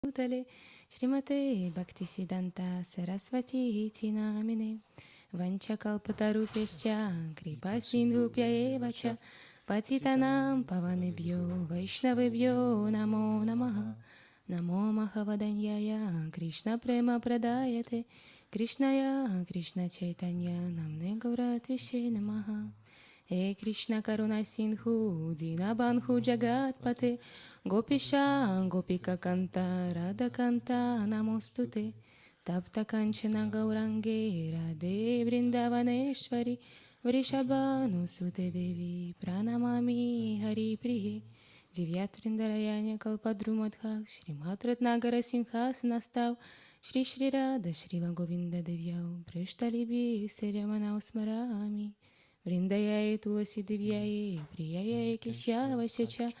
Utale Shrimate Bhaktisiddhanta Saraswati iti namine Vanchakalpatarupescha Kripa Sindhupya eva cha Patitanam Pavanebhyo Vaishnavebhyo Namo Namaha Namo Mahavadanyaya Krishna Prema Pradayate Krishnaya Krishna Chaitanya Namne Gauratvishe Namaha He Krishna Karuna Sindhu Dinabandhu Jagatpate Gopisha Gopika Kanta Radha Kanta Namostute Tapta Kanchana Gaurange Radhe Vrindavaneshwari Vrishabhanu Sute Devi Pranamami Hari Priye Divyat Vrindarayanya Kalpadrumadha Shrimat Ratnagara Simhasanastav Shri Shri Radha Srila Govinda Devyau Prashtalibi Sevyamana Smarami Вриндаяе Туласи Девьяе, Прияе Кешьявасяча,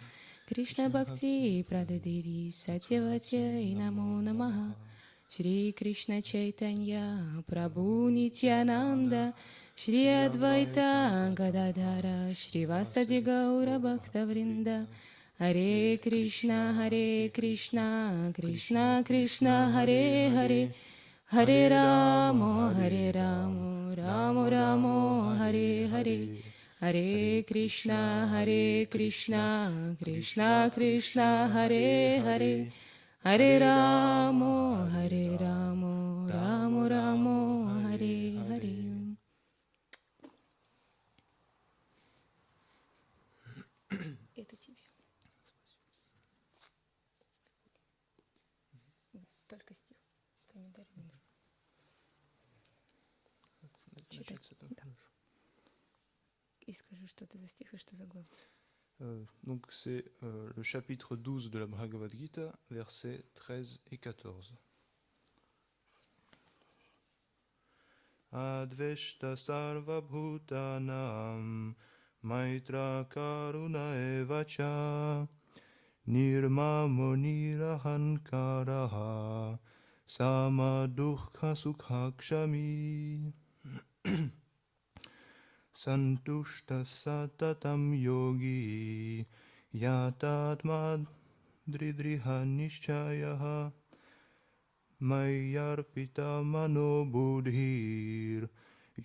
Кришна Бхакти Прададеви Сатьяватьяй Намо Намаха, Шри Кришна Чайтанья, Прабху Нитьянанда, Шри Адвайта Гададхара, Шри Васади Гаура Бхакта Вринда, Харе Кришна, Кришна Кришна, Харе Харе, Hare Ramo, Ramo Ramo, Hare Hare, Hare Krishna, Krishna Krishna, Hare Hare, Hare Ramo, Ramo Ramo, Hare Hare. Это тебе. Только стих. Комментарий не нужен. Читай. Да. И скажи, что это за стих и что за глава. Donc c'est le chapitre 12 de la Bhagavad Gita, versets 13 et 14. Adveshta sarva bhutanam maitra karuna evacha nirmamo nirahankaraha sama dukkha sukha kshami santushta satatam yogi yatatma dridriha nishchayaha mayarpita mano buddhir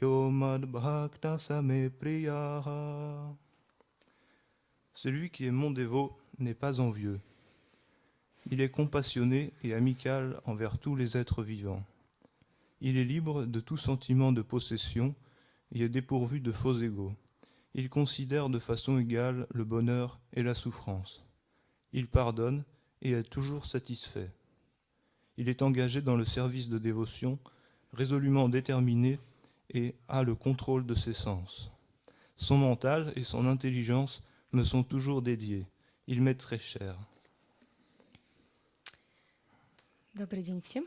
yomad bhakta same priyaha. Celui qui est mon dévot n'est pas envieux. Il est compassionné et amical envers tous les êtres vivants. Il est libre de tout sentiment de possession et est dépourvu de faux égaux. Il considère de façon égale le bonheur et la souffrance. Il pardonne et est toujours satisfait. Il est engagé dans le service de dévotion, résolument déterminé et a le contrôle de ses sens. Son mental et son intelligence me sont toujours dédiés. Il m'est très cher. Добрый день всем.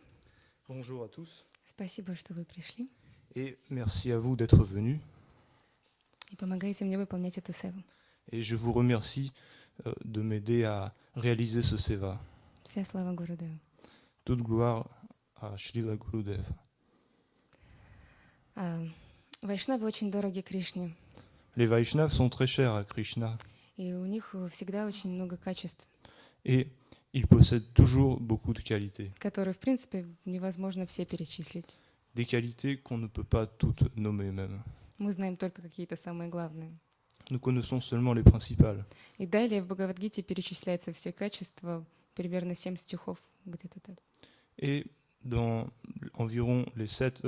Bonjour à tous. Спасибо, что вы пришли. Et merci à vous d'être venus. И помогаете мне выполнять эту севу. Et je vous remercie de m'aider à réaliser ce seva. Вся слава Гурудеву. Toute gloire à Srila Gurudev. Вайшнавы очень дороги Кришне. Les Vaishnavas sont très chers à Krishna. И у них всегда очень много качеств. Et ils possèdent toujours beaucoup de qualités. Которые, в принципе, невозможно все перечислить. Des qualités qu'on ne peut pas toutes nommer même. Мы знаем только какие-то самые главные. Nous connaissons seulement les principales. И далее в Бхагавад-гите перечисляются все качества, примерно 7 стихов, где-то так. Et dans environ les 7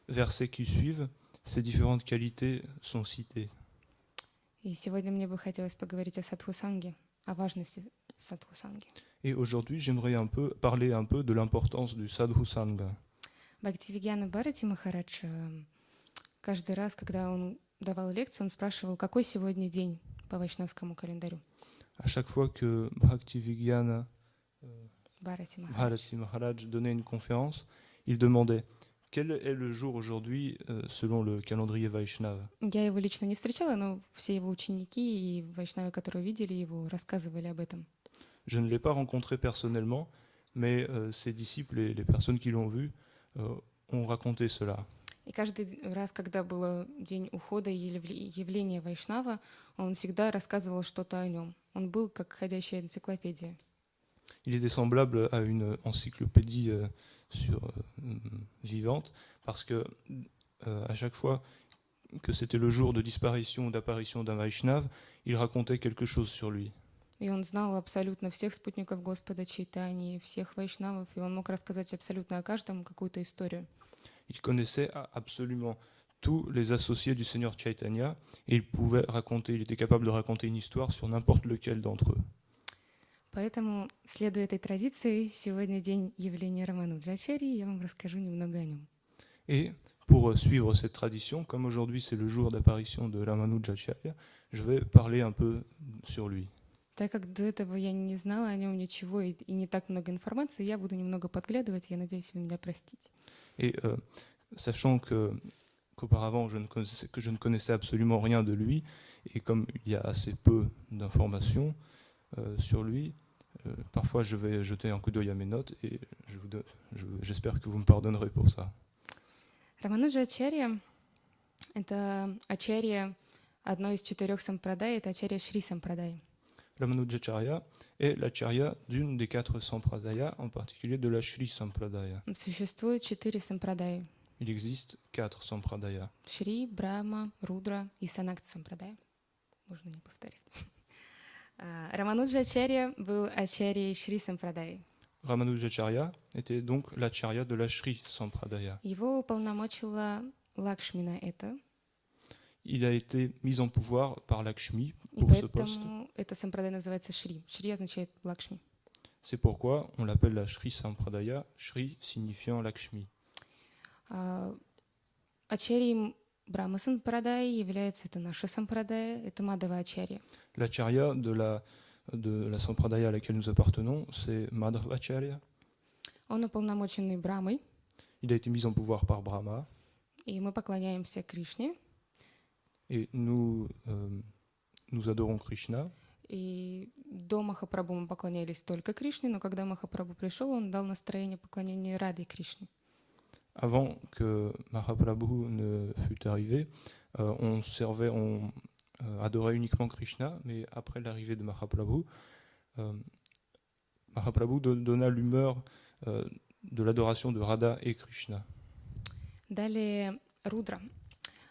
versets qui suivent, ces différentes qualités sont citées. И сегодня мне бы хотелось поговорить о садхусанге, о важности садхусанги. Et aujourd'hui, j'aimerais parler un peu de l'importance du sadhu sangha. Бхактивигьяна Бхарати Махарадж каждый раз, когда он давал лекцию, он спрашивал, какой сегодня день по вайшнавскому календарю. À chaque fois que Bhaktivedanta Бхарати Bharati Maharaj donnait une conférence, il demandait quel est le jour aujourd'hui selon le calendrier Vaishnava. Я его лично не встречала, но все его ученики и вайшнавы, которые видели его, рассказывали об этом. Je ne l'ai pas rencontré personnellement, mais ses disciples et les personnes qui l'ont vu ont raconté cela. И каждый раз, когда был день ухода и явления Вайшнава, он всегда рассказывал что-то о нем. Он был как ходящая энциклопедия. Il était semblable à une encyclopédie vivante, parce que à chaque fois que c'était le jour de disparition ou d'apparition d'un Vaishnav, il racontait quelque chose sur lui. И он знал абсолютно всех спутников Господа Чайтаньи, всех вайшнавов, и он мог рассказать абсолютно о каждом какую-то историю. Il connaissait absolument tous les associés du Seigneur Chaitanya et il était capable de raconter une histoire sur n'importe lequel d'entre eux. Поэтому, следуя этой традиции, сегодня день явления Рамануджачарьи, я вам расскажу немного о нем. Et pour suivre cette tradition, comme aujourd'hui c'est le jour d'apparition de Ramanujacharya, je vais parler un peu sur lui. Так как до этого я не знала о нем ничего и не так много информации, я буду немного подглядывать, я надеюсь, вы меня простите. Et sachant qu'auparavant je ne connaissais absolument rien de lui, et comme il y a assez peu d'informations sur lui, parfois je vais jeter un coup d'œil à mes notes et j'espère que vous me pardonnerez pour ça. Рамануджачарья — это ачарья одной из 4 сампрадай, это ачарья Шри Сампрадай. Ramanujacharya est l'acharya d'une des 4 sampradayas, en particulier de la Shri Sampradaya. Существует 4 сампрадай. Il existe 4 sampradayas. Шри, Брахма, Рудра и Санакт Сампрадай. Можно не повторить. Рамануджачарья был ачарьей Шри Сампрадай. Ramanujacharya était donc l'acharya de la Shri Sampradaya. Его уполномочила Лакшми на это. Il a été mis en pouvoir par Lakshmi И pour ce poste. поэтому это сампрадай называется Шри. Шри означает Лакшми. C'est pourquoi on l'appelle la Shri Sampradaya, Shri signifiant Lakshmi. Ачарьей Брахма Сампрадай является это наша сампрадай, это Мадхава Ачарья. L'acharya de la Sampradaya à laquelle nous appartenons, c'est Madhvacharya. Он уполномоченный Брамой, Il a été mis en pouvoir par Brahma. и мы поклоняемся Кришне. Et nous adorons Krishna. И до Махапрабху мы поклонялись только Кришне, но когда Махапрабху пришел, он дал настроение поклонения Раде Кришне. Avant que Mahaprabhu ne fût arrivé, on adorait uniquement Krishna, mais après l'arrivée de Mahaprabhu, Mahaprabhu donna l'humeur de l'adoration de Radha et Krishna. Далее Рудра.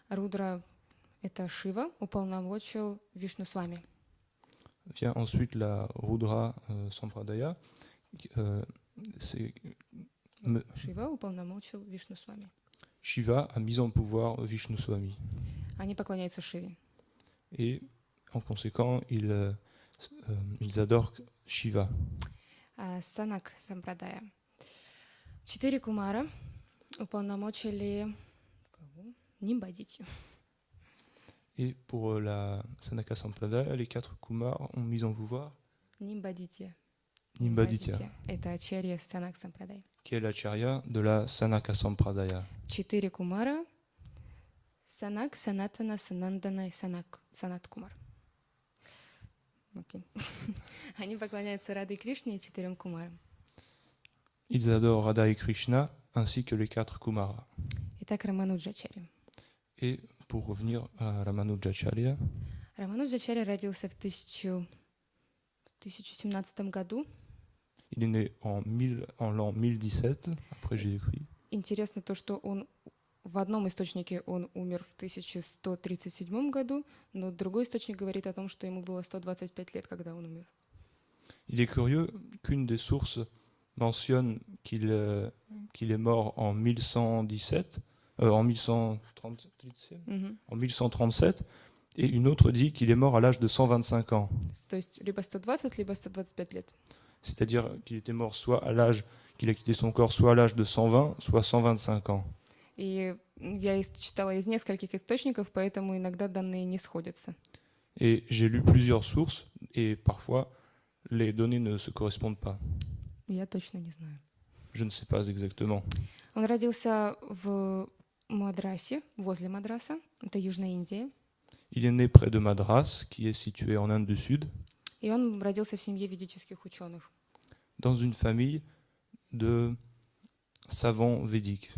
Рудра — это Шива, уполномочил Вишну Свами. Vient ensuite la Rudra Sampradaya. Шива уполномочил Вишну Свами. Shiva a mis en pouvoir Vishnu Swami. Они поклоняются Шиве. Et en conséquent, ils adorent Shiva. Санак Сампрадая. 4 кумара уполномочили Нимбадитью. Et pour la Sanaka Sampradaya, les 4 Kumars ont mis en pouvoir Нимбадитья. Nimbaditya, Это ачарья Санак Сампрадай. qui est l'acharya de la Sanaka Sampradaya. 4 кумара — Санак, Санатана, Санандана и Санат Кумар. Okay. Они поклоняются Раде Кришне и 4 кумарам. Ils adorent Radha et Krishna, ainsi que les 4 Kumaras. Итак, Рамануджачарья. Et pour revenir à Ramanujacharya, Рамануджачарья родился в 1017 году. il est né en l'an 1017, après Jésus-Christ. Интересно то, что он в одном источнике он умер в 1137 году, но другой источник говорит о том, что ему было 125 лет, когда он умер. Il est curieux qu'une des sources mentionne qu'il est mort en 1117, en 1137, et une autre dit qu'il est mort à l'âge de 125 ans. То есть либо 120, либо 125 лет. C'est-à-dire qu'il était mort soit à l'âge qu'il a quitté son corps, soit à l'âge de 120, soit 125 ans. И я читала из нескольких источников, поэтому иногда данные не сходятся. Et j'ai lu plusieurs sources, et parfois les données ne se correspondent pas. Я точно не знаю. Je ne sais pas exactement. Он родился в Мадрасе, возле Мадраса, это Южная Индия. Il est né près de Madras, qui est situé en Inde du Sud, И он родился в семье ведических ученых. dans une famille de savants védiques.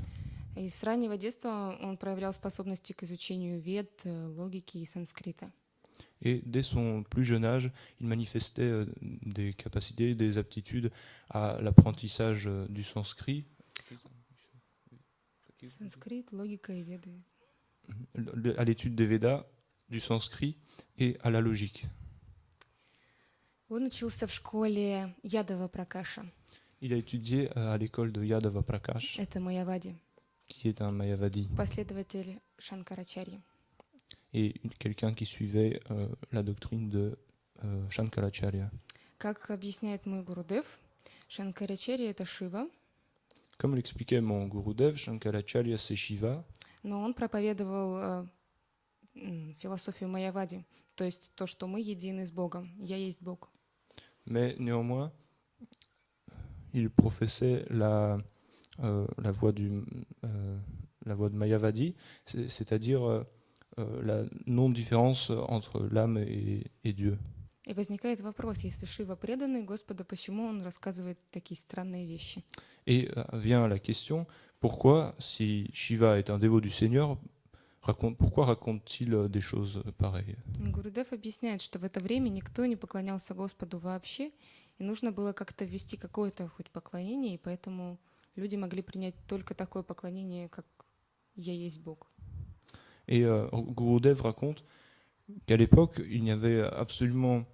И с раннего детства он проявлял способности к изучению вед, логики и санскрита. Et dès son plus jeune âge, il manifestait des capacités, des aptitudes à l'apprentissage du sanskrit, Санскрит, логика и веды. à l'étude des Védas, du sanskrit et à la logique. Он учился в школе Ядова Пракаша. Il a étudié à l'école de Yadava Prakash, Это Майявади, qui est un Mayavadi, последователь Шанкарачарьи. et quelqu'un qui suivait la doctrine de Shankaracharya. Как объясняет мой Гурудев, Шанкарачарья — это Шива, Comme l'expliquait mon Gurudev, Shankaracharya c'est Shiva, но он проповедовал философию Майявади, то есть то, что мы едины с Богом, я есть Бог. mais néanmoins, il professait la voie de Mayavadi, c'est-à-dire la non-différence entre l'âme et Dieu. И возникает вопрос, если Шива преданный Господу, почему он рассказывает такие странные вещи? Et vient la question, pourquoi, si Shiva est un dévot du Seigneur, pourquoi raconte-t-il des choses pareilles? Гурудев объясняет, что в это время никто не поклонялся Господу вообще, и нужно было как-то ввести какое-то хоть поклонение, и поэтому люди могли принять только такое поклонение, как «Я есть Бог». Et Gurudev raconte qu'à l'époque, il n'y avait absolument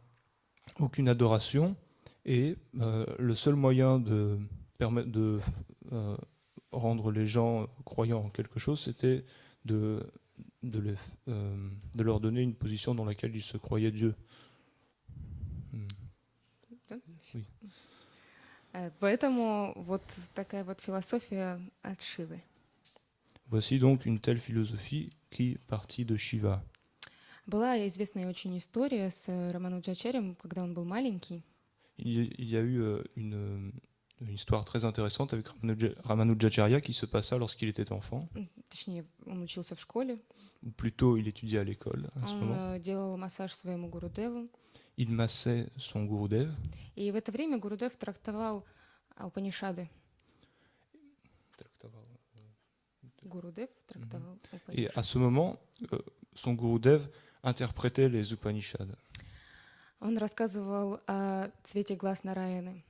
aucune adoration, et le seul moyen de permettre de rendre les gens croyants en quelque chose, c'était de leur donner une position dans laquelle ils se croyaient Dieu. Да? Oui. Поэтому вот такая вот философия от Шивы. Voici donc une telle philosophie qui partit de Shiva. Была известная очень история с Рамануджачарьем, когда он был маленький. Il y a eu une histoire très intéressante avec Ramanujacharya qui se passa lorsqu'il était enfant, Точнее, он учился в школе. ou plutôt il étudiait à l'école à ce moment. Он делал массаж своему Гурудеву. Il massait son Gurudev, И в это время Гурудев трактовал Упанишады. Гурудев трактовал et à Упанишады. ce moment, son Gurudev interprétait les Upanishads. Он рассказывал о цвете глаз Нараяны.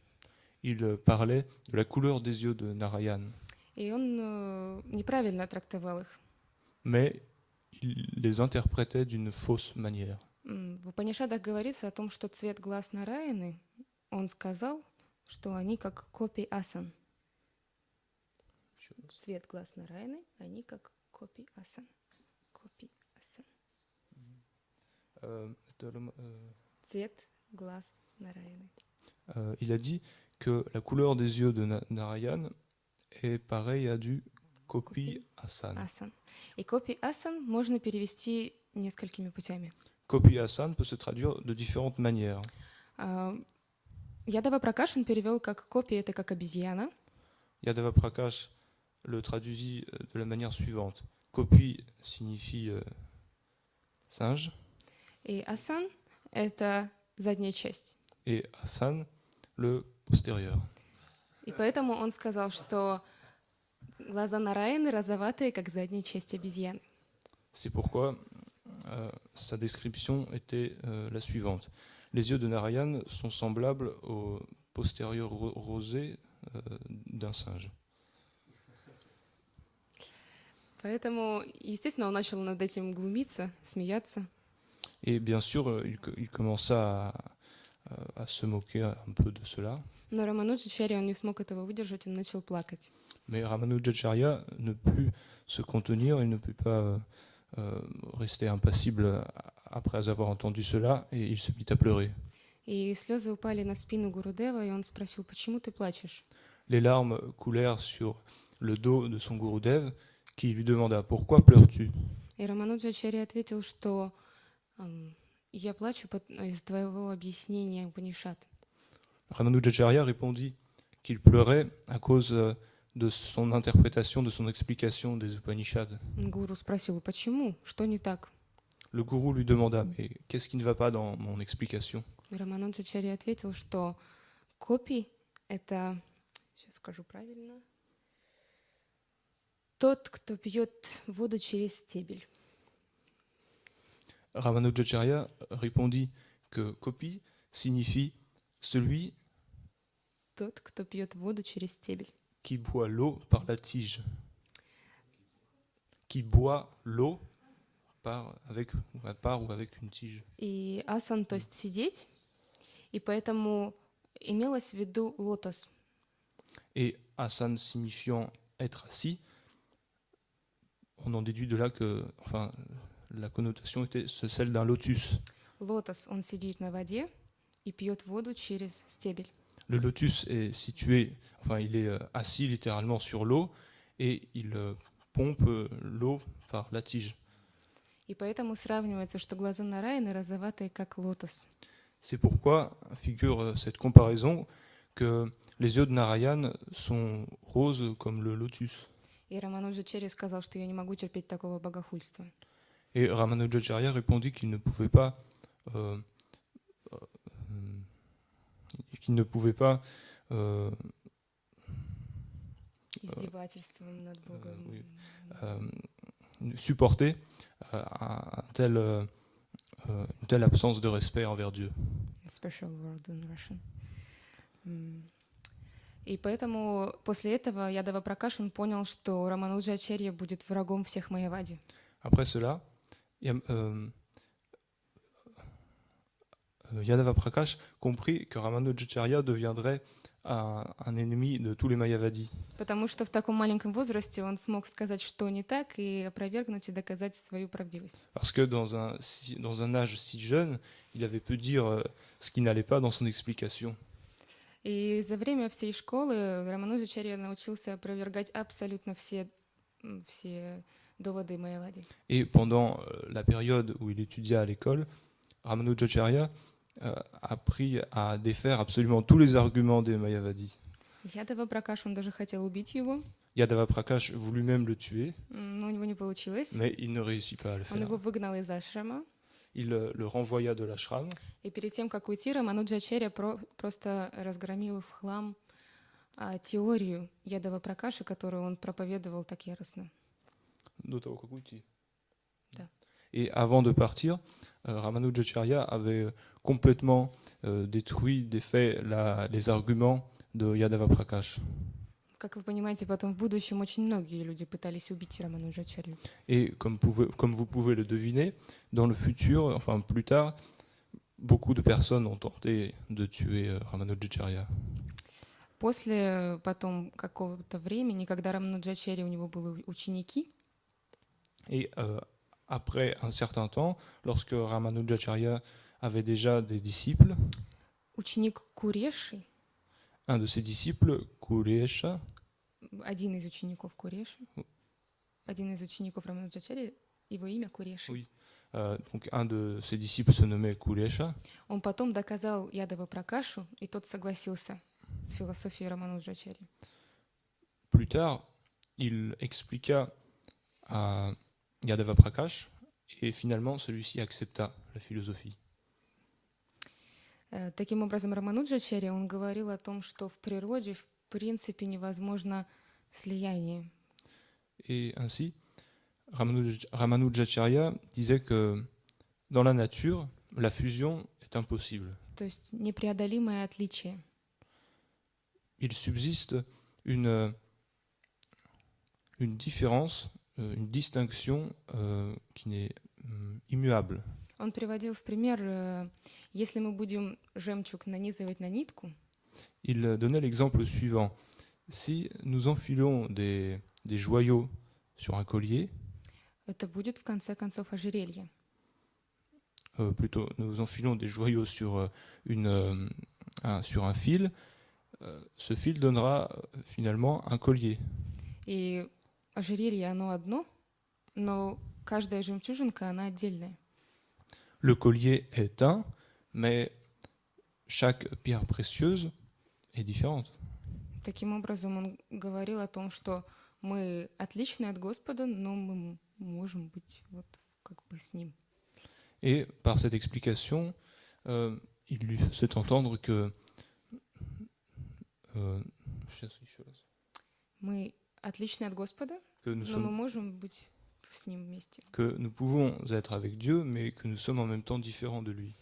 Il parlait de la couleur des yeux de Narayan, И он неправильно трактовал их. mais il les interprétait d'une fausse manière. В Упанишадах говорится о том, что цвет глаз Нараяны, он сказал, что они как копи асан. Цвет глаз Нараяны, они как копи асан. Копи асан. Цвет глаз Нараяны. Il a dit que la couleur des yeux de Narayan est pareille à du Kopi Asan. Асан. И копи асан можно перевести несколькими путями. Kopi Asan peut se traduire de différentes manières. Ядава Пракаш он перевел как копи, это как обезьяна. Yadava Prakash le traduisit de la manière suivante. Kopi signifie singe, И асан — это задняя часть. et Asan le postérieur. И поэтому он сказал, что глаза Нараяны розоватые, как задняя часть обезьяны. C'est pourquoi sa description était la suivante. Les yeux de Narayan sont semblables au postérieur rosé d'un singe. Поэтому, естественно, он начал над этим глумиться, смеяться. Et bien sûr, il commença à se moquer un peu de cela. Но Рамануджачарья, он не смог этого выдержать, он начал плакать. Mais Ramanujacharya ne put se contenir, il ne put pas rester impassible après avoir entendu cela, et il se mit à pleurer. И слезы упали на спину Гурудева, и он спросил, почему ты плачешь? Les larmes coulèrent sur le dos de son Gurudev, qui lui demanda « Pourquoi pleures-tu » И Рамануджачарья ответил, что я плачу из твоего объяснения Упанишад. Ramanujacharya répondit qu'il pleurait à cause de son interprétation, de son explication des Upanishads. Гуру спросил, почему? Что не так? Le gourou lui demanda « Mais qu'est-ce qui ne va pas dans mon explication ?» И Рамануджачарья ответил, что копи — это, сейчас скажу правильно, тот, кто пьет воду через стебель. Ramanujacharya répondit que Kopi signifie celui Тот, кто пьет воду через стебель. qui boit l'eau par la tige. Qui boit l'eau avec une tige. И асан, то есть сидеть, и поэтому имелось в виду лотос. Et asan signifiant être assis, on en déduit de là que, enfin, la connotation était celle d'un lotus. Лотос, он сидит на воде и пьет воду через стебель. Le lotus est situé, enfin, il est assis littéralement sur l'eau et il pompe l'eau par la tige. И поэтому сравнивается, что глаза Нараяны розоватые, как лотос. C'est pourquoi figure cette comparaison que les yeux de Narayan sont roses comme le lotus. И Рамануджачарья сказал, что я не могу терпеть такого богохульства. Et Ramanujacharya répondit qu'il ne pouvait pas Издевательством над Богом. supporter une telle absence de respect envers Dieu. Special word in Russian. И поэтому после этого Ядава Пракаш он понял, что Рамануджачарья будет врагом всех майявади. Après cela, Yadava Prakash comprit que Ramanujacharya deviendrait un ennemi de tous les Mayavadis. Потому что в таком маленьком возрасте он смог сказать, что не так, и опровергнуть и доказать свою правдивость. Parce que dans un âge si jeune, il avait pu dire ce qui n'allait pas dans son explication. И за время всей школы Рамануджачарья научился опровергать абсолютно все доводы майявади. Et pendant la période où il étudia à l'école, Ramanujacharya a appris à défaire absolument tous les arguments des Mayavadis. Ядава Пракаш, он даже хотел убить его, Yadava Prakash voulut même le tuer, но у него не получилось. mais il ne réussit pas à le Он его faire. выгнал из ашрама. Il le renvoya de l'ashram. И перед тем, как уйти, Рамануджачарья просто разгромил в хлам теорию Ядава Пракаши, которую он проповедовал так яростно. Да. Et avant de partir, Ramanujacharya avait complètement détruit, défait les arguments de Yadava Prakash. Как вы понимаете, потом в будущем очень многие люди пытались убить Рамануджачарью. Et comme vous pouvez le deviner, dans le futur, enfin plus tard, beaucoup de personnes ont tenté de tuer Ramanujacharya. После потом какого-то времени, когда Рамануджачарья, у него были ученики, Et après un certain temps, lorsque Ramanujacharya avait déjà des disciples, ученик Куреши, un de ses disciples, Kulesha, один из учеников Куреши, один из учеников Рамануджачарьи, его имя Куреши. Oui. Donc un de ses disciples se nommait Kulesha. Он потом доказал Ядава Пракашу, и тот согласился с философией Рамануджачарьи. Plus tard, il expliqua à Yadava Prakash, et finalement celui-ci accepta la philosophie. Таким образом, Рамануджачарья, он говорил о том, что в природе, в принципе, невозможно слияние. Et ainsi, Ramanujacharya disait que dans la nature, la fusion est impossible. То есть непреодолимое отличие. Il subsiste une différence, une distinction qui n'est immuable. Он приводил в пример, если мы будем жемчуг нанизывать на нитку, Il donnait l'exemple suivant. Si nous enfilons des joyaux sur un collier, это будет в конце концов ожерелье. Plutôt nous enfilons des joyaux sur un fil, ce fil donnera finalement un collier. И ожерелье, оно одно, но каждая жемчужинка, она отдельная. Le collier est un, mais chaque pierre précieuse est différente. Таким образом, он говорил о том, что мы отличны от Господа, но мы можем быть вот как бы с Ним. Et par cette explication, il lui faisait entendre que Мы отличны от Господа, nous но мы sommes, можем быть с ним вместе. que nous pouvons être avec Dieu, mais que nous sommes en même temps différents de lui.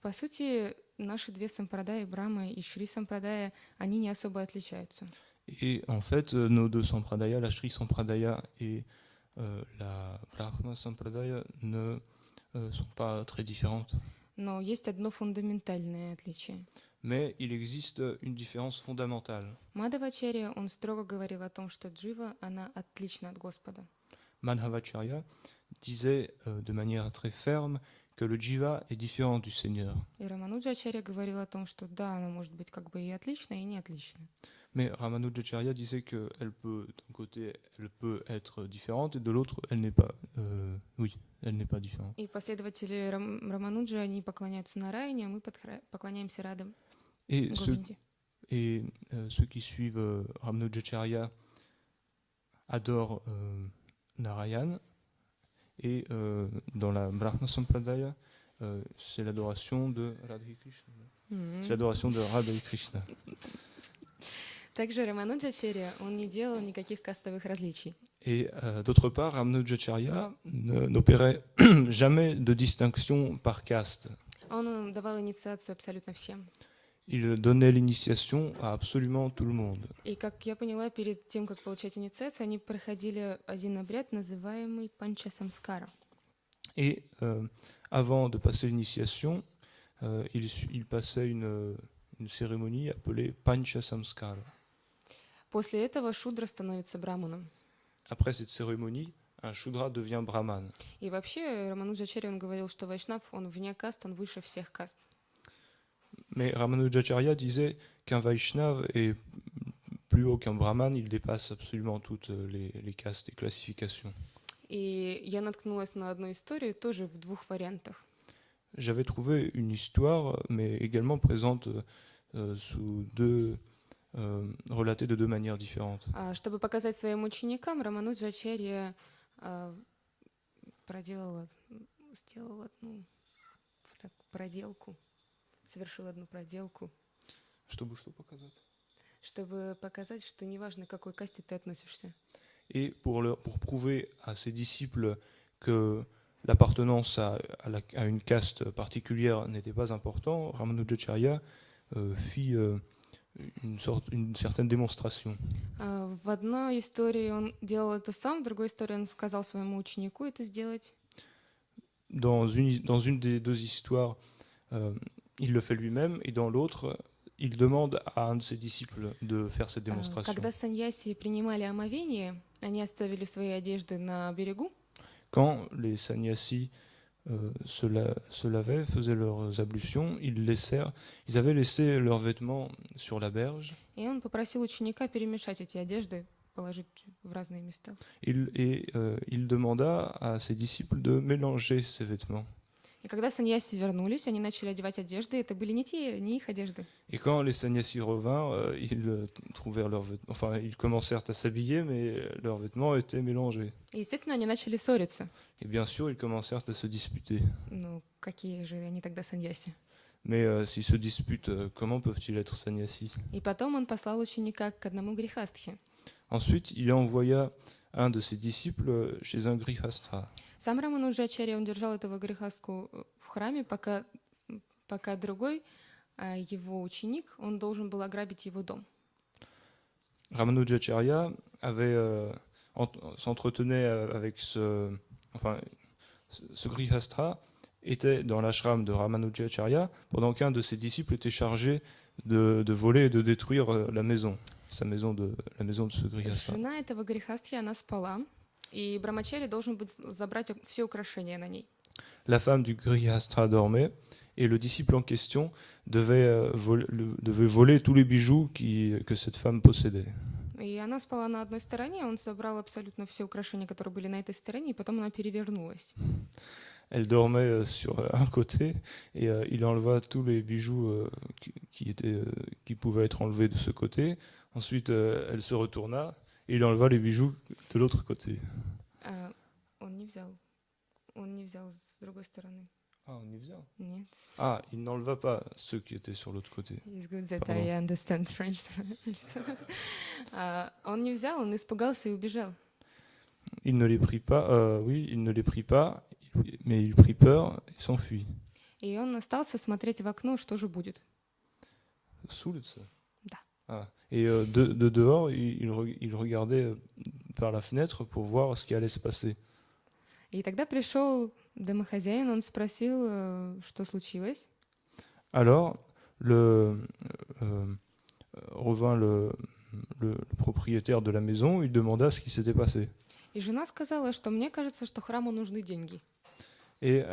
По сути, наши две сампрадаи, Брахма и Шри сампрадая, они не особо отличаются. Et en fait, nos deux sampradayas, la Shri Sampradaya et la Brahma Sampradaya, ne sont pas très différentes. Но есть одно фундаментальное отличие. Mais il existe une différence fondamentale. Мадхавачарья, он строго говорил о том, что джива, она отлична от Господа. Madhvacharya disait de manière très ferme que le jiva est différent du Seigneur. И Рамануджачарья говорил о том, что да, она может быть как бы и отлична, и не отлична. Mais Ramanujacharya disait qu'elle peut, d'un côté, elle peut être différente, et de l'autre, elle n'est pas. Oui, elle n'est pas différente. И последователи Рамануджа, они поклоняются Нараяне, а мы поклоняемся Радам Et Говинде. ceux qui suivent Ramanujacharya adorent Narayan, et dans la Brahma Sampradaya, c'est l'adoration de Radha Krishna. C'est l'adoration de Radha Krishna. Также Рамануджачарья, он не делал никаких кастовых различий. Et d'autre part, Ramanujacharya n'opérait jamais de distinction par caste. Он давал инициацию абсолютно всем. Il donnait l'initiation à absolument tout le monde. И как я поняла, перед тем, как получать инициацию, они проходили один обряд, называемый панчасамскара. Et avant de passer l'initiation, il passait une cérémonie appelée Pancha Samskara. После этого шудра становится браманом. Après cette cérémonie, un Shudra devient Brahman. И вообще Рамануджачарья, он говорил, что вайшнав, он вне каст, он выше всех каст. Mais Ramanujacharya disait qu'un Vaishnav est plus haut qu'un Brahman, il dépasse absolument toutes les castes et classifications. И я наткнулась на одну историю, тоже в двух вариантах. J'avais trouvé une histoire, mais également présente relatée de deux manières différentes. Чтобы показать своим ученикам, Рамануджачарья сделал одну проделку, совершил одну проделку. Чтобы что показать? Чтобы показать, что неважно, к какой касте ты относишься. Et pour prouver à ses disciples que l'appartenance à une caste particulière n'était pas important, Ramanujacharya fit une certaine démonstration. В одной истории он делал это сам, в другой истории он сказал своему ученику это сделать. Dans une des deux histoires, il le fait lui-même, et dans l'autre, il demande à un de ses disciples de faire cette démonstration. Когда саньяси принимали омовение, они оставили свои одежды на берегу. Quand les sannyasis se lavaient, faisaient leurs ablutions, ils avaient laissé leurs vêtements sur la berge. И он попросил ученика перемешать эти одежды, положить в разные места. Il demanda à ses disciples de mélanger ces vêtements. И когда саньяси вернулись, они начали одевать одежды, это были не их одежды. Et quand les sannyasis revinrent, ils trouvèrent leurs vêtements, enfin, ils commencèrent à s'habiller, mais leurs vêtements étaient mélangés. И, естественно, они начали ссориться. Et bien sûr, ils commencèrent à se disputer. Ну, какие же они тогда саньяси? Mais s'ils se disputent, comment peuvent-ils être sannyasis? И потом он послал ученика к одному грихастхе. Ensuite, il envoya un de ses disciples chez un grihastra. Сам Рамануджачарья, он держал этого грихастху в храме, пока другой, его ученик, он должен был ограбить его дом. Ramanujacharya s'entretenait avec ce grihastra, était dans l'ashram de Ramanujacharya, pendant qu'un de ses disciples était chargé de voler et de détruire la maison de ce grihastra. Жена этого грихастхи, она спала, и Брамачари должен был забрать все украшения на ней. La femme du grihastra dormait, et le disciple en question devait voler tous les bijoux que cette femme possédait. И она spala на одной стороне, он собрал абсолютно все украшения, которые были на этой стороне, и потом она перевернулась. Elle dormait sur un côté, et il enleva tous les bijoux qui pouvaient être enlevés de ce côté. Ensuite, elle se retourna, et il enleva les bijoux de l'autre côté. Он не взял с другой стороны. Ah, on y vient. Нет. Ah, il n'enleva pas ceux qui étaient sur l'autre côté. It's good that I understand French. Он не взял, он испугался и убежал. il ne les prit pas, oui, il ne les prit pas, mais il prit peur et s'enfuit. И он остался смотреть в окно, что же будет. С улицы? Да. Ah. Et de dehors, il regardait par la fenêtre pour voir ce qui allait se passer. И тогда пришел домохозяин, он спросил, что случилось. Alors, revint le propriétaire de la maison, il demanda ce qui s'était passé. И жена сказала, что мне кажется, что храму нужны деньги. Et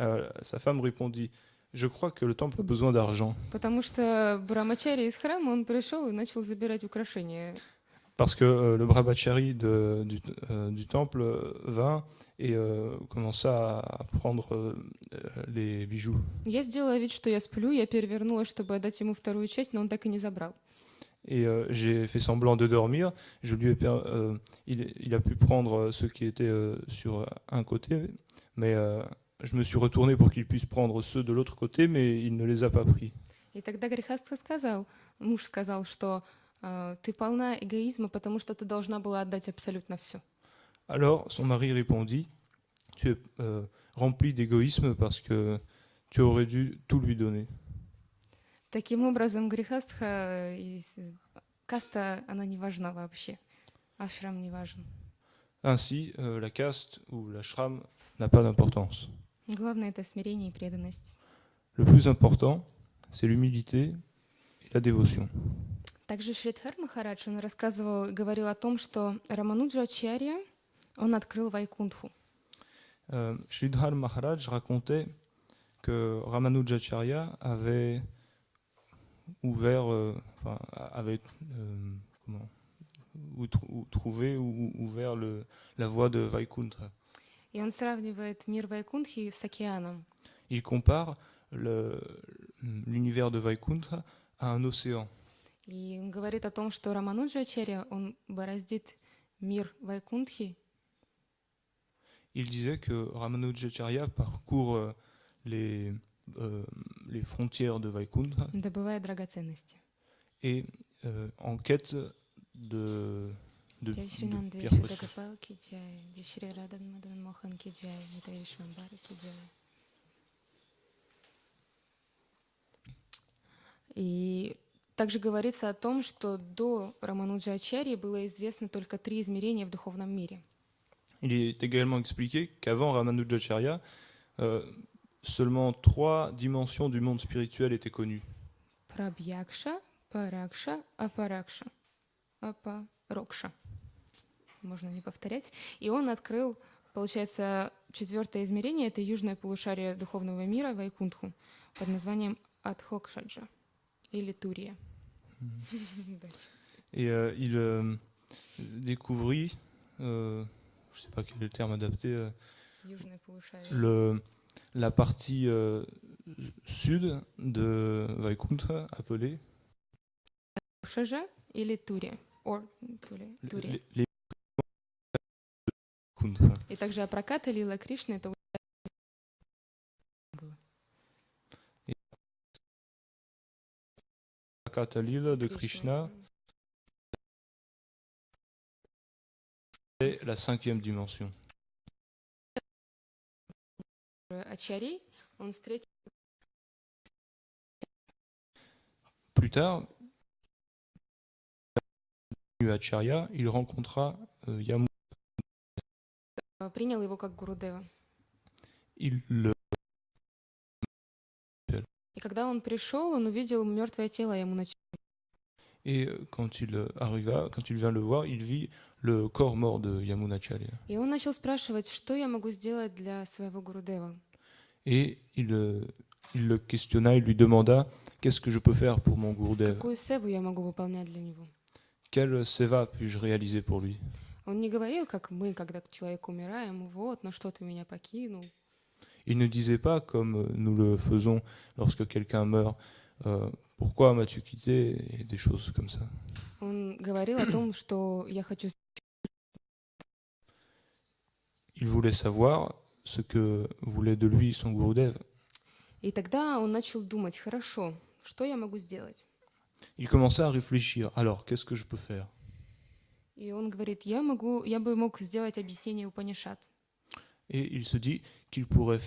sa femme répondit, je crois que le temple a besoin d'argent. Потому что Брамачари из храма, он пришел и начал забирать украшения. Parce que le brahmachari du temple vint et commença à prendre les bijoux. Я сделала вид, что я сплю, я перевернулась, чтобы отдать ему вторую часть, но он так и не забрал. Et j'ai fait semblant de dormir. Il a pu prendre ceux qui étaient sur un côté, mais je me suis retourné pour qu'il puisse prendre ceux de l'autre côté, mais il ne les a pas pris. И тогда Грехастха сказал, муж сказал, что ты полна эгоизма, потому что ты должна была отдать абсолютно все. Alors son mari répondit, tu es rempli d'égoïsme parce que tu aurais dû tout lui donner. Таким образом, Грехастха, каста, она не важна вообще. Ашрам не важен. Ainsi, la caste ou l'ashram n'a pas d'importance. Главное — это смирение и преданность. Le plus important, c'est l'humilité et la dévotion. Также Шридхар Махарадж, он рассказывал, говорил о том, что Рамануджа Ачарья, он открыл Вайкунтху. Sridhar Maharaj racontait que Ramanujacharya avait ouvert, trouvé ou ouvert la voie de Vaikuntha. И он сравнивает мир Вайкунтхи с океаном. Il compare l'univers de Vaikuntha à un océan. И он говорит о том, что Рамануджа Ачарья, он бороздит мир Вайкунтхи. Il disait que Ramanujacharya parcourt les frontières de Vaikuntha Добывая драгоценности. et en quête de Jai Shri Nanda pierres précieuses. Yashoda Ki Jai, Jai Shri Radha Madan Mohan Ki Jai, Jai Vishwambara Ki Jai. И также говорится о том, что до Рамануджа Ачарьи было известно только 3 измерения в духовном мире. Il est également expliqué qu'avant Ramanujacharya, seulement 3 dimensions du monde spirituel étaient connues. Прабьякша, Паракша, Апаракша. Апарокша. Можно не повторять. И он открыл, получается, 4-е измерение, это южное полушарие духовного мира, Вайкунтху, под названием Адхокшаджа или Турия. Et il découvrit, je ne sais pas quel est le terme adapté, la partie sud de Vaikuntha appelée Шаджа или Турия. Турия. И также Апраката, Лила Кришна, это было. Aprakata Lila de Krishna est la 5e dimension. Ачарий, он встретил Plus tard, Acharya, il rencontra Yamu. принял его как Гурудева. Il le И когда он пришел, он увидел мертвое тело Ямуначарьи. Et quand il vient le voir, il vit le corps mort de Yamunacharya. И он начал спрашивать, что я могу сделать для своего Гурудева. Et il le questionna, il lui demanda qu'est-ce que je peux faire pour mon Gurudev? Какую севу я могу выполнять для него? Quelle seva puis-je réaliser pour lui? Он не говорил, как мы, когда человек умираем, вот, ну что ты меня покинул. Il ne disait pas comme nous le faisons lorsque quelqu'un meurt, pourquoi m'as-tu quitté et des choses comme ça. Он говорил о том, что я хочу. Il voulait savoir ce que voulait de lui son Gurudev. И тогда он начал думать, хорошо, что я могу сделать? Il commença à réfléchir. Alors, qu'est-ce que je peux faire? И он говорит, я бы мог сделать объяснение Упанишат. Et il se dit qu'il pourrait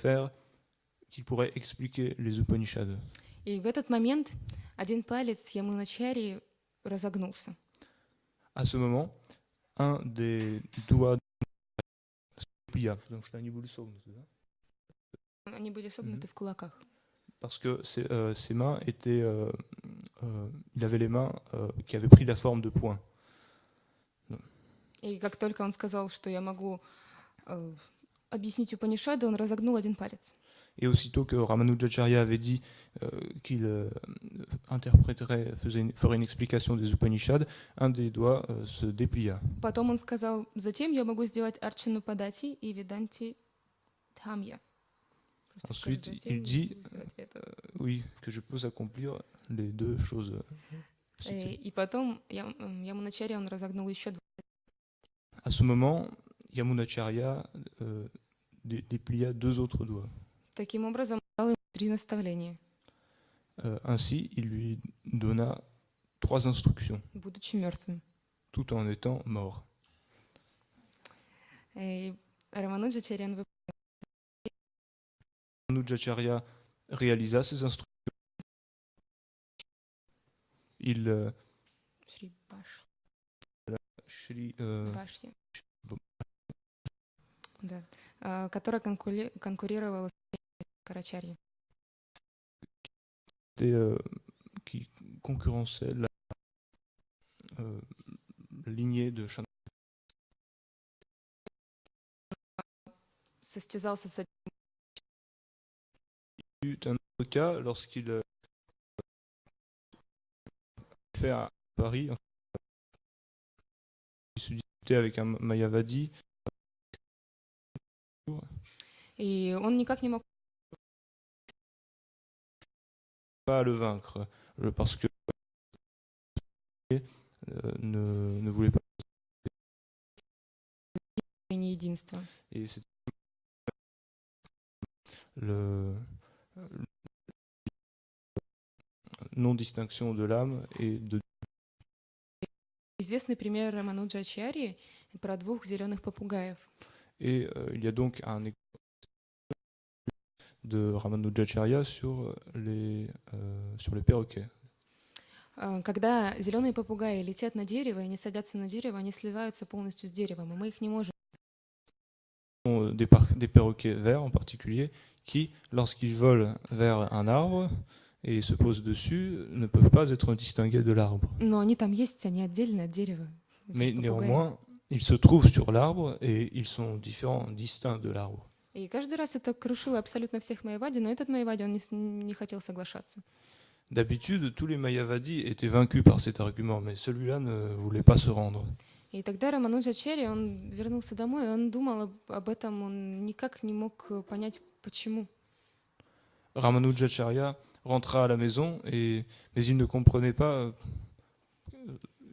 expliquer les Upanishads. И в этот момент один палец Ямуначари разогнулся. À ce moment, un des doigts se plia. Они были согнуты в кулаках. Parce que ses mains étaient... il avait les mains qui avaient pris la forme de poing. И как только он сказал, что я могу объяснить Упанишады, он разогнул один палец. Et aussitôt que Ramanujacharya avait dit qu'il ferait une explication des Upanishads, un des doigts se déplia. Потом он сказал, затем я могу сделать Арчану Падати и Веданти Дхамья. Ensuite, il dit oui, que je peux accomplir les deux choses. И потом Ямуначарья он разогнул еще два. À ce moment, Yamunacharya déplia deux autres doigts. Таким образом, он дал ему 3 наставления. Ainsi, il lui donna 3 instructions, Будучи мертвым. tout en étant mort. И Рамануджачарья он Ramanujacharya réalisa ces instructions. Il Башья. Да. Которая конкурировала с Карачарьей. Qui concurrençait la lignée de Shankaracharya. Состязался с Il y a eu un autre cas lorsqu'il fait à Paris, il se disputait avec un Mayavadi. И он никак не мог pas le vaincre parce que ne voulait pas. единства. Et c'est le non-distinction de l'âme et de. Известный пример Рамануджачарьи про 2 зеленых попугаев. Et il y a donc un exemple de Ramanujacharya sur les perroquets. Когда зеленые попугаи летят на дерево и они садятся на дерево, они сливаются полностью с деревом, и мы их не можем. Des perroquets verts en particulier qui, lorsqu'ils volent vers un arbre et se posent dessus, ne peuvent pas être distingués de l'arbre. Но они там есть, они отдельно от дерева. Mais néanmoins, ils se trouvent sur l'arbre et ils sont différents, distincts de l'arbre. И каждый раз это крушило абсолютно всех Майявади, но этот Майявади, он не хотел соглашаться. D'habitude, tous les Mayavadis étaient vaincus par cet argument, mais celui-là ne voulait pas se rendre. И тогда Рамануджачарья, он вернулся домой, и он думал об этом, он никак не мог понять, почему. Ramanujacharya rentra à la maison, mais il ne comprenait pas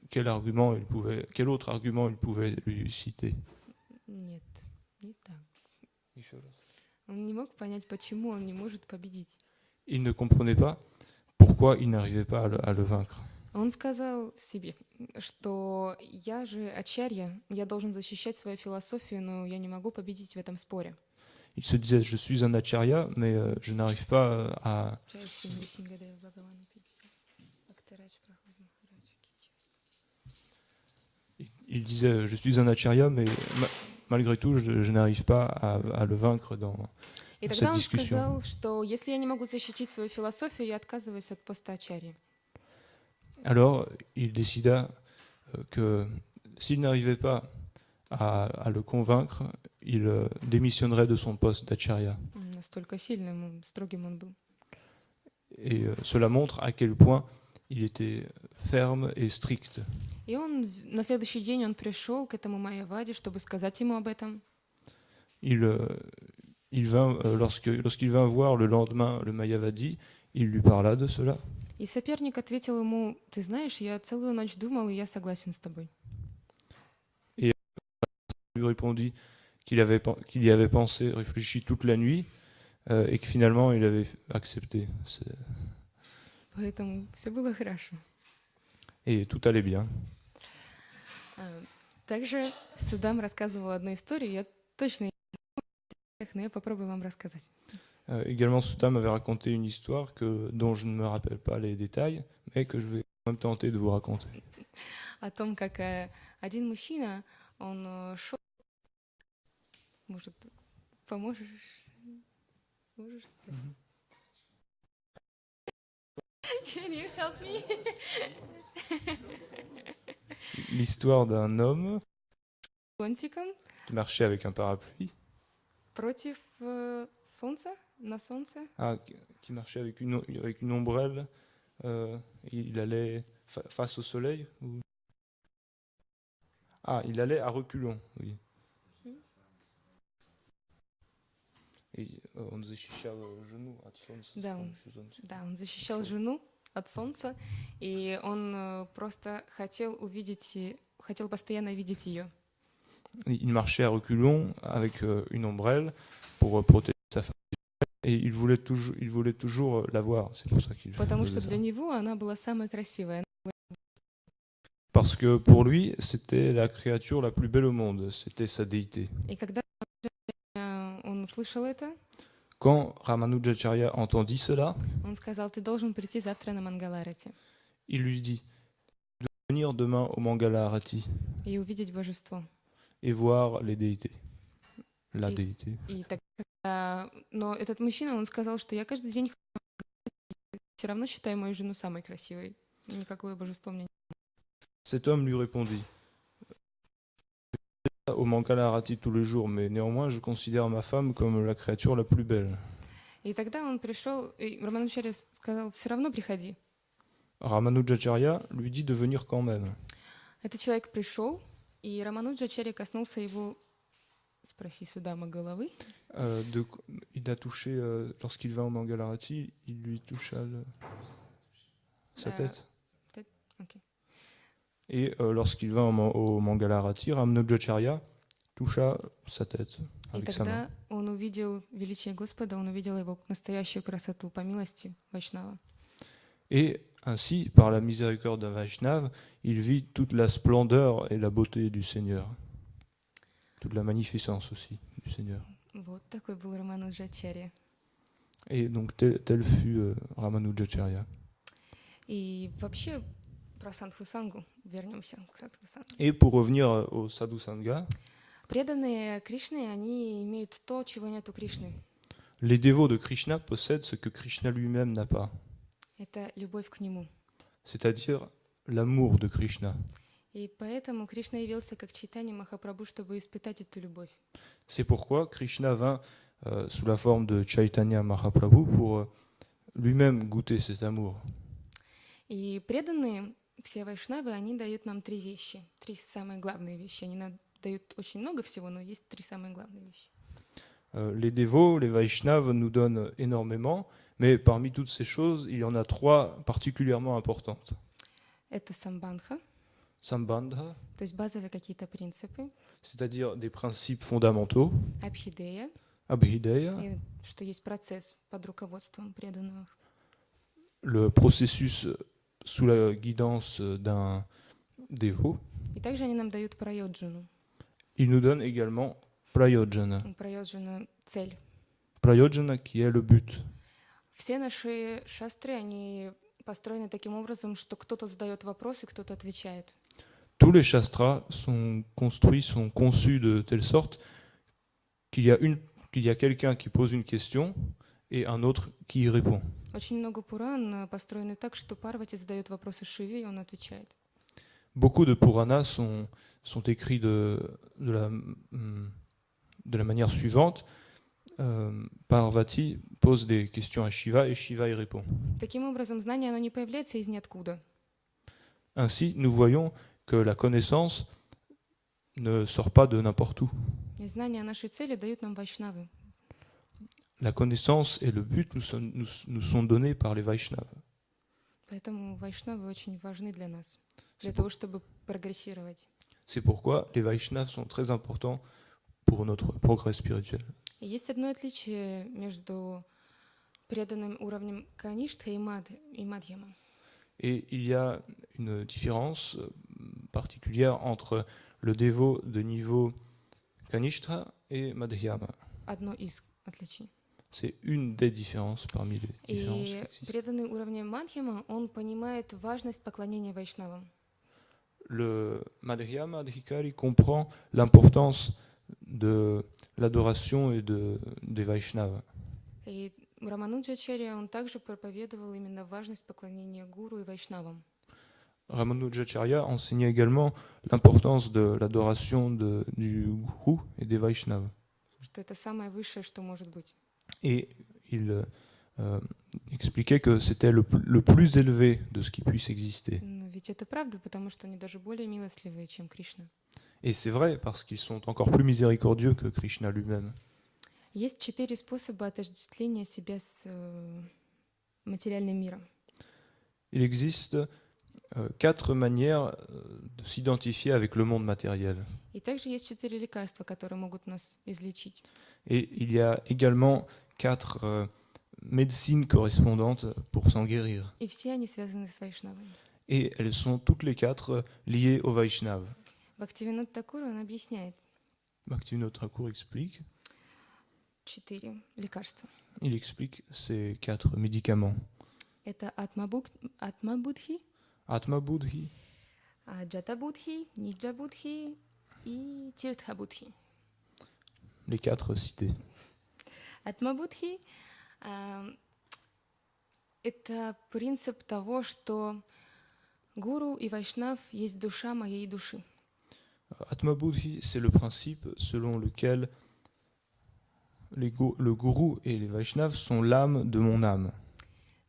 quel autre argument il pouvait lui citer. Нет, не так. Он не мог понять, почему он не может победить. Il ne comprenait pas pourquoi il n'arrivait pas à le vaincre. Он сказал себе, что я же ачарья, я должен защищать свою философию, но я не могу победить в этом споре. Il se disait, je suis un acharya, mais je n'arrive pas à... Il disait, je suis un acharya, mais malgré tout, je n'arrive pas à le vaincre dans cette discussion. И тогда он сказал, что если я не могу защитить свою философию, я отказываюсь от поста ачарьи. Alors, il décida que s'il n'arrivait pas à le convaincre, il démissionnerait de son poste d'acharya. Настолько сильным, строгим он был. Et cela montre à quel point il était ferme et strict. И он на следующий день он пришел к этому Майявади, чтобы сказать ему об этом. Lorsqu'il vint voir le lendemain le Mayavadi, il lui parla de cela. И соперник ответил ему, ты знаешь, я целую ночь думал, и я согласен с тобой. Et il lui répondit qu'il y avait pensé, réfléchi toute la nuit, et que finalement il avait accepté. Поэтому все было хорошо. Et tout allait bien. Также Судам рассказывал одну историю, я точно не знаю, но я попробую вам рассказать. Également, Souda m'avait raconté une histoire dont je ne me rappelle pas les détails, mais que je vais quand même tenter de vous raconter. О том, как один мужчина, он шел, может, поможешь, можешь спросить? Can you help me? L'histoire d'un homme Зонтиком qui marchait avec un parapluie, против солнца, на солнце. qui marchait avec une ombrelle, il allait face au soleil il allait à reculons, oui. И он защищал жену от солнца. Да, он защищал жену от солнца, и он просто хотел постоянно видеть ее. Il marchait à reculons avec une ombrelle pour protéger sa femme. Et il voulait toujours la voir. C'est pour ça qu'il Потому faisait что ça. для него она была самая красивая. Parce que pour lui, c'était la créature la plus belle au monde. C'était sa déité. И когда он услышал это, Quand Ramanujacharya entendit cela, он сказал: ты должен прийти завтра на Мангаларати il lui dit de venir demain au Mangala Arati и увидеть божество. et voir les déités. La И- déité. Но этот мужчина, он сказал, что я каждый день все равно считаю мою жену самой красивой. Никакое божество мне. Cet homme lui répondit au Mangala Arati tous les jours, mais néanmoins je considère ma femme comme la créature la plus belle. И тогда он пришел, и Раманучарья сказал: все равно приходи. Ramanujacharya lui dit de venir quand même. Этот человек пришел, и Рамануджачарья коснулся его, спроси Судама, головы. Il a touché, lorsqu'il va au Mangalarati, il lui toucha sa tête. Okay. Et lorsqu'il va au Mangalarati, Ramanujacharya toucha sa tête И avec sa main. тогда он увидел величие Господа, он увидел его настоящую красоту по милости Вайшнава. Et ainsi, par la miséricorde d'un Vaishnav, il vit toute la splendeur et la beauté du Seigneur. Toute la magnificence aussi du Seigneur. Вот такой был Рамануджачарья. Et donc tel fut Ramanujacharya. И вообще про Садхусангу вернемся к Садхусангу. Et pour revenir au Sadhu Sangha, Преданные Кришне, они имеют то, чего нет у Кришны. les dévots de Krishna possèdent ce que Krishna lui-même n'a pas, Это любовь к нему. c'est-à-dire l'amour de Krishna. И поэтому Кришна явился как Чайтанья Махапрабху, чтобы испытать эту любовь. C'est pourquoi Krishna vint sous la forme de Chaitanya Mahaprabhu pour lui-même goûter cet amour. И преданные, все вайшнавы, они дают нам три вещи, три самые главные вещи. Они дают очень много всего, но есть три самые главные вещи. Les dévots, les Vaishnavas nous donnent énormément, mais parmi toutes ces choses, il y en a trois particulièrement importantes. Это самбандха, Sambandha, то есть базовые какие-то принципы, c'est-à-dire des principes fondamentaux, абхидея, Abhidheya, и что есть процесс под руководством преданных. le processus sous la guidance d'un dévot. И также они нам дают прайоджану. Il nous donne également Prayojana. Прайоджана — цель. Prayojana qui est le but. Все наши шастры, они построены таким образом, что кто-то задает вопрос и кто-то отвечает. Tous les shastras sont conçus de telle sorte qu'il y a quelqu'un qui pose une question et un autre qui y répond. Очень много Пуран построены так, что Парвати задает вопросы Шиве, и он отвечает. Beaucoup de Puranas sont écrits de la manière suivante. Parvati pose des questions à Shiva et Shiva y répond. Таким образом, знание, оно не появляется из ниоткуда. Ainsi, nous voyons que la connaissance ne sort pas de n'importe où. И знания о нашей цели дают нам вайшнавы. La connaissance et le but nous sont donnés par les Vaishnavas. Поэтому вайшнавы очень важны для нас, для того, чтобы прогрессировать. C'est pourquoi les Vaishnavas sont très importants pour notre progrès spirituel. И есть одно отличие между преданным уровнем Каништха и Мадьяма. Et il y a une différence particulière entre le dévot de niveau Kanishta et Madhyama. Одно из отличий. C'est une des différences parmi les différences qui И existent. преданный уровня Мадхьяма, он понимает важность поклонения вайшнавам. Le Madhyama Adhikari comprend l'importance de l'adoration et des Vaishnavas. И Рамануджачарья, он также проповедовал именно важность поклонения гуру и вайшнавам. Ramanujacharya enseignait également l'importance de l'adoration du Guru et des Vaishnavas. Что это самое высшее, что может быть. Et il expliquait que c'était le plus élevé de ce qui puisse exister. Но ведь это правда, потому что они даже более милостливые, чем Кришна. Et c'est vrai parce qu'ils sont encore plus miséricordieux que Krishna lui-même. Есть 4 способа отождествления себя с материальным миром. Il existe 4 manières de s'identifier avec le monde matériel. И также есть 4 лекарства, которые могут нас излечить. Et il y a également 4 médecines correspondantes pour s'en guérir. И все они связаны с вайшнавами. Et elles sont toutes les 4 liées au Vaishnav. Бхактивинод Такур, он объясняет Bhaktivinoda Thakur explique. 4 лекарства. Il explique ces 4 médicaments. Это Атма-будхи, Atma-Buddhi, Джата-будхи, Ниджа-будхи и Тиртха-будхи. les 4 cités. Атма-будхи это принцип того, что гуру и вайшнав есть душа моей души. Atma-Buddhi, c'est le principe selon lequel le gourou et les Vaishnavas sont l'âme de mon âme.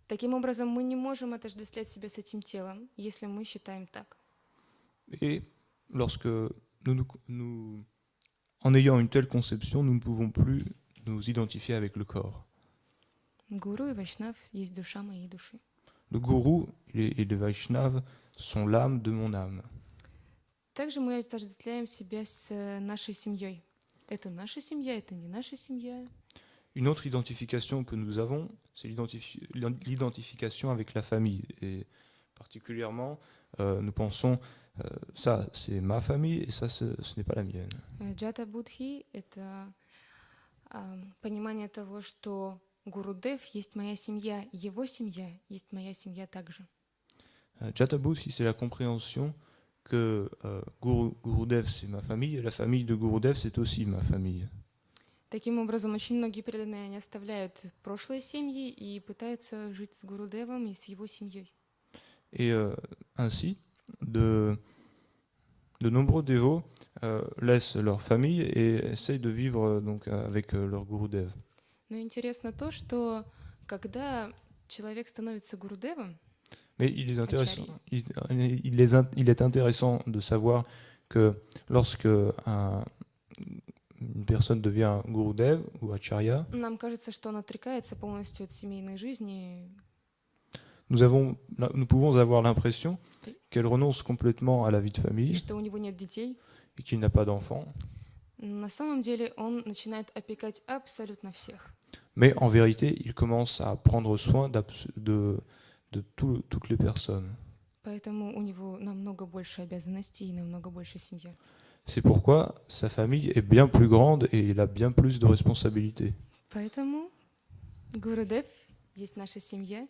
Таким образом, мы не можем отождествлять себя с этим телом, если мы считаем так. Et lorsque en ayant une telle conception, nous ne pouvons plus nous identifier avec le corps. Гуру и вайшнав есть душа моей души. Le gourou et les Vaishnavas sont l'âme de mon âme. Также мы отождествляем себя с нашей семьей. Это наша семья, это не наша семья. Une autre identification que nous avons, c'est l'identification avec la famille. Et particulièrement, nous pensons, ça c'est ma famille et ça ce n'est pas la mienne. Джата Будхи — это понимание того, что Гурудев есть моя семья, его семья есть моя семья также. Jata Buddhi, c'est la compréhension que Gurudev c'est ma famille et la famille de Gurudev c'est aussi ma famille. Таким образом, очень многие преданные, они оставляют прошлые семьи и пытаются жить с Гурудевом и с его семьей. Et ainsi, de nombreux dévots laissent leur famille et essayent de vivre donc avec leur Gurudev. Но интересно то, что когда человек становится Гурудевом, Mais il est intéressant, il est intéressant de savoir que lorsque une personne devient Gurudev ou Acharya, нам кажется, что он отрекается полностью от семейной жизни. nous pouvons avoir l'impression qu'elle renonce complètement à la vie de И famille что у него нет детей. et qu'il n'a pas d'enfants. На самом деле он начинает опекать абсолютно всех. Mais en vérité, il commence à prendre soin de toutes les personnes. Поэтому у него намного больше обязанностей и намного больше семьи. C'est pourquoi sa famille est bien plus grande et il a bien plus de responsabilités. Поэтому Гурудев есть наша семья,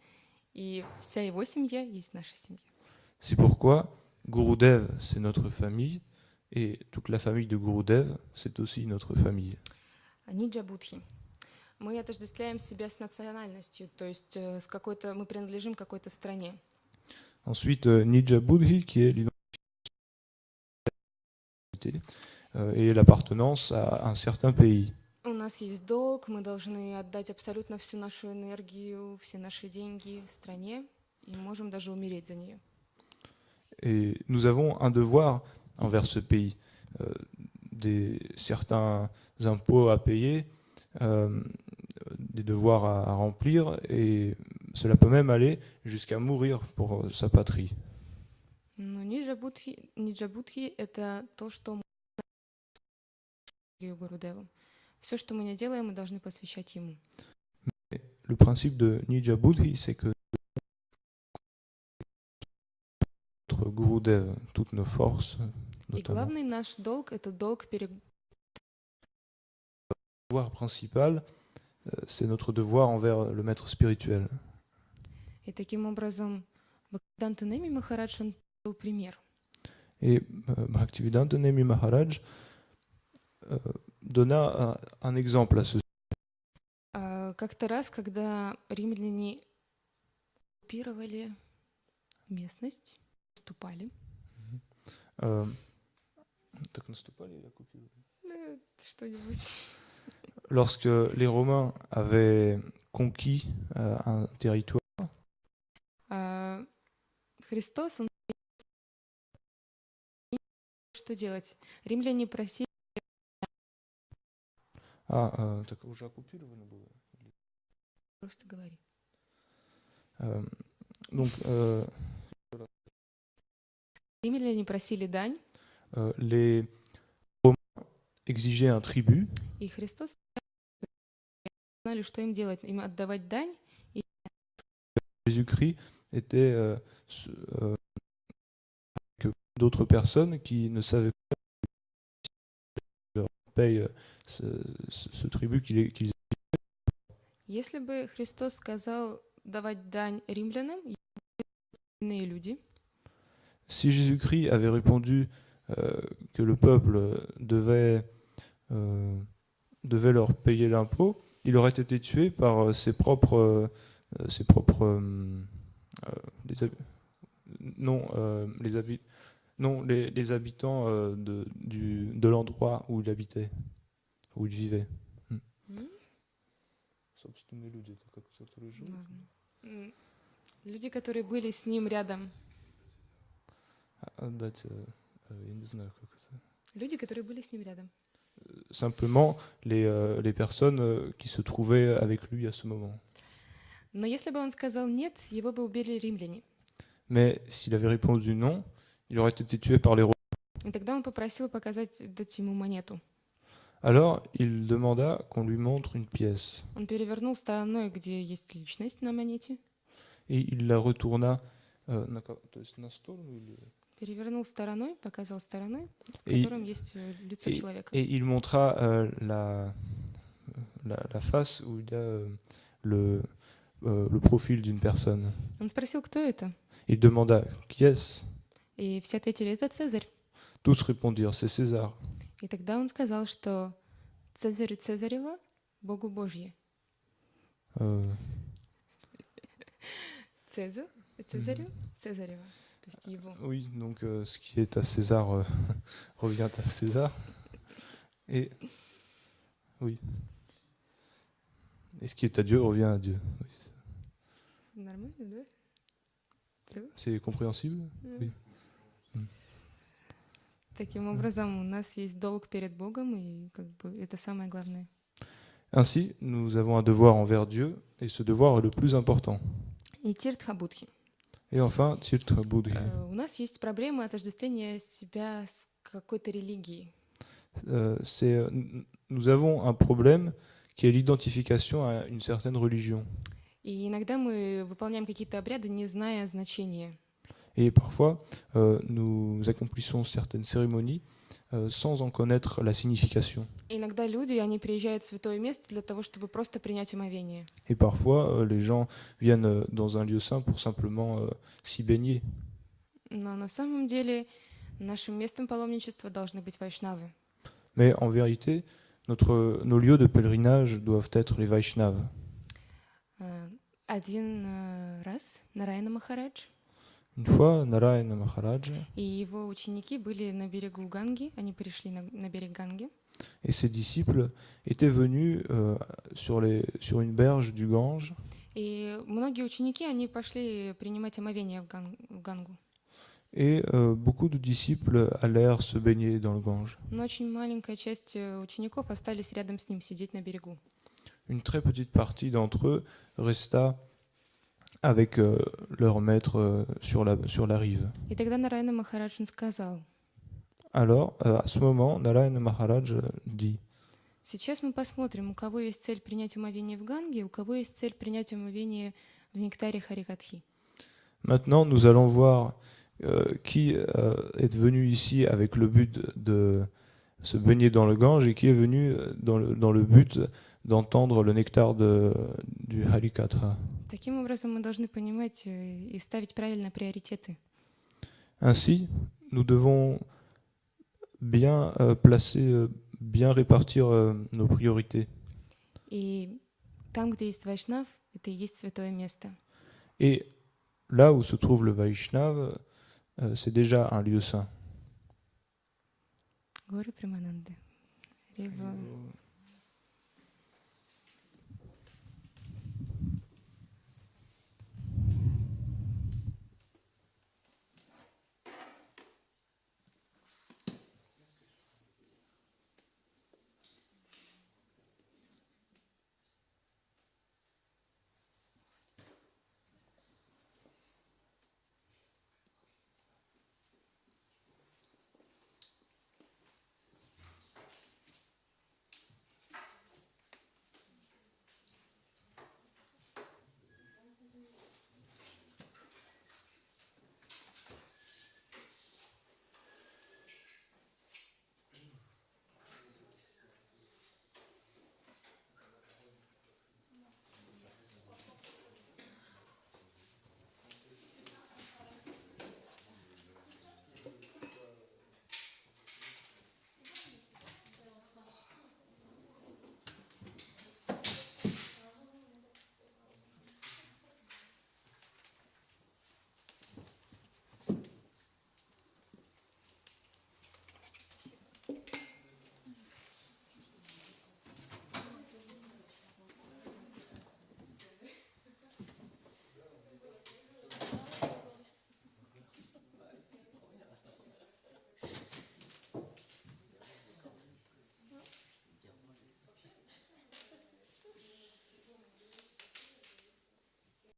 и вся его семья есть наша семья. C'est pourquoi Gurudev, c'est notre famille, et toute la famille de Gurudev, c'est aussi notre famille. Ниджа Будхи. Мы отождествляем себя с национальностью, то есть с какой-то, мы принадлежим какой-то стране. Ensuite, Nija Buddhi, qui est l'identité et l'appartenance à un certain pays. У нас есть долг, мы должны отдать абсолютно всю нашу энергию, все наши деньги стране, и можем даже умереть за нее. Et nous avons un devoir envers ce pays, certains impôts à payer, des devoirs à remplir, et cela peut même aller jusqu'à mourir pour sa patrie. Но Ниджа Будхи — это то, что мы Гурудеву. Все, что мы не делаем, мы должны посвящать ему. Le principe de Nija Buddhi, c'est que notre Gurudev, toutes nos forces. И notamment. главный наш долг — это долг перед... Le devoir principal, c'est notre devoir envers le maître spirituel. И таким образом Бхактивиданта Неми Махарадж, он был пример. Et Bhaktivedanta Nemi Maharaj donna un exemple à ce Как-то раз, когда римляне оккупировали местность, наступали, Так наступали или оккупировали? что-нибудь. Lorsque les Romains avaient conquis un territoire, Христос, он что делать? Римляне просили, так уже оккупировано было. просто говори. Donc Римляне просили дань, les Romains exigeaient un tribut, и Христос знали, что им делать, им отдавать дань. Jésus-Christ était que d'autres personnes qui ne savaient pas qu'ils leur payent ce tribut qu'ils Если бы Христос сказал давать дань римлянам, иные люди, Si Jésus-Christ avait répondu que le peuple devait leur payer l'impôt, il aurait été tué par ses propres les habitants de l'endroit où il habitait, où il vivait. люди, которые были с ним рядом, люди, которые были с ним рядом. Simplement les personnes qui se trouvaient avec lui à ce moment. Но если бы он сказал нет, его бы убили римляне. Mais s'il avait répondu non, il aurait été tué par les Romains. И тогда он попросил дать ему монету. Alors, il demanda qu'on lui montre une pièce. Он перевернул стороной, где есть личность на монете. Et il la retourna. Перевернул стороной, показал стороной, в котором есть лицо человека. Et il montra la face où il y a le profil d'une personne. Он спросил, кто это? Il demanda qui est-ce. И все ответили, это Цезарь. Tous répondirent c'est César. И тогда он сказал, что Цезарь Цезарева, Богу Божье. Цезарю Цезарева. То есть его. Oui, donc ce qui est à César revient à César. Et oui. Et ce qui est à Dieu revient à Dieu. Oui. Нормально, да? C'est compréhensible? Oui. Таким образом, у нас есть долг перед Богом, и это самое главное. Ainsi, nous avons un devoir envers Dieu, et ce devoir est le plus important. И Тиртха-будхи. Et enfin, Tirtha Buddhi. У нас есть проблема отождествления себя с какой-то религией. Nous avons un problème qui est l'identification à une certaine religion. И иногда мы выполняем какие-то обряды, не зная значения. Et parfois, nous accomplissons certaines cérémonies sans en connaître la signification. Иногда люди, они приезжают в святое место для того, чтобы просто принять омовение. Et parfois, les gens viennent dans un lieu saint pour simplement s'y baigner. Но на самом деле нашим местом паломничества должны быть вайшнавы. Mais en vérité, nos lieux de pèlerinage doivent être les Vaishnavas. Один раз Нараяна Махарадж Une fois, Narayana Maharaj и его ученики были на берегу Ганги, они пришли на берег Ганги. et ses disciples étaient venus sur une berge du Gange. И многие ученики, они пошли принимать омовение в Гангу. Et beaucoup de disciples allèrent se baigner dans le Gange. Но очень маленькая часть учеников остались рядом с ним, сидеть на берегу. Une très petite partie d'entre eux resta avec leur maître sur la rive. И тогда Нараяна Махарадж он сказал: Alors, à ce moment, Narayana Maharaj dit: сейчас мы посмотрим, у кого есть цель принять омовение в Ганге, у кого есть цель принять омовение в нектаре Харикатхи. Maintenant, nous allons voir qui est venu ici avec le but de se baigner dans le Gange et qui est venu dans le but d'entendre le nectar du Harikatha. Таким образом, мы должны понимать и ставить правильно приоритеты. Ainsi, nous devons bien placer, bien répartir nos priorités. И там, где есть Вайшнав, это и есть святое место. Et là où se trouve le Vaishnav, c'est déjà un lieu saint. Горы Премананды. Рива.